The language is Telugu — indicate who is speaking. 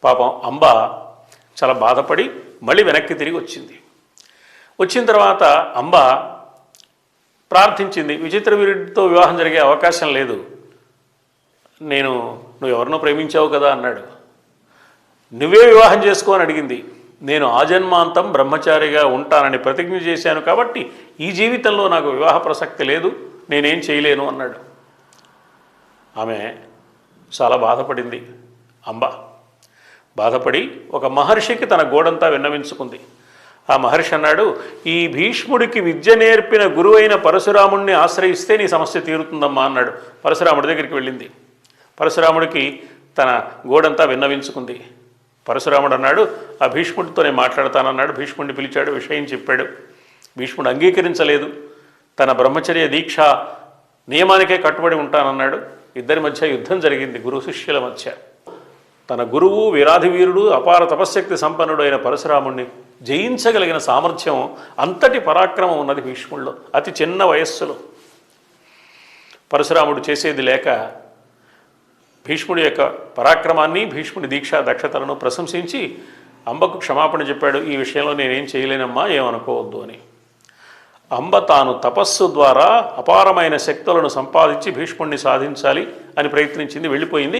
Speaker 1: పాపం అంబ చాలా బాధపడి మళ్ళీ వెనక్కి తిరిగి వచ్చింది. వచ్చిన తర్వాత అంబ ప్రార్థించింది, విచిత్ర వీరుడితో వివాహం జరిగే అవకాశం లేదు, నువ్వు ఎవరినో ప్రేమించావు కదా అన్నాడు. నువ్వే వివాహం చేసుకో అని అడిగింది. నేను ఆజన్మాంతం బ్రహ్మచారిగా ఉంటానని ప్రతిజ్ఞ చేశాను కాబట్టి ఈ జీవితంలో నాకు వివాహ ప్రసక్తి లేదు, నేనేం చేయలేను అన్నాడు. ఆమె చాలా బాధపడింది. అంబ బాధపడి ఒక మహర్షికి తన గోడంతా విన్నవించుకుంది. ఆ మహర్షి అన్నాడు, ఈ భీష్ముడికి విద్య నేర్పిన గురువైన పరశురాముడిని ఆశ్రయిస్తే నీ సమస్య తీరుతుందమ్మా అన్నాడు. పరశురాముడి దగ్గరికి వెళ్ళింది. పరశురాముడికి తన గోడంతా విన్నవించుకుంది. పరశురాముడు అన్నాడు, ఆ భీష్ముడితో నేను మాట్లాడతానన్నాడు. భీష్ముడిని పిలిచాడు, విషయం చెప్పాడు. భీష్ముడు అంగీకరించలేదు. తన బ్రహ్మచర్య దీక్ష నియమానికే కట్టుబడి ఉంటానన్నాడు. ఇద్దరి మధ్య యుద్ధం జరిగింది, గురు శిష్యుల మధ్య. తన గురువు వీరాధి వీరుడు అపార తపశ్శక్తి సంపన్నుడు అయిన పరశురాముడిని జయించగలిగిన సామర్థ్యం, అంతటి పరాక్రమం ఉన్నది భీష్ముడిలో. అతి చిన్న వయస్సులో పరశురాముడు చేసేది లేక భీష్ముడి యొక్క పరాక్రమాన్ని, భీష్ముడి దీక్షా దక్షతలను ప్రశంసించి అంబకు క్షమాపణ చెప్పాడు. ఈ విషయంలో నేనేం చేయలేనమ్మా, ఏమనుకోవద్దు అని. అంబ తాను తపస్సు ద్వారా అపారమైన శక్తులను సంపాదించి భీష్ముడిని సాధించాలి అని ప్రయత్నించింది, వెళ్ళిపోయింది.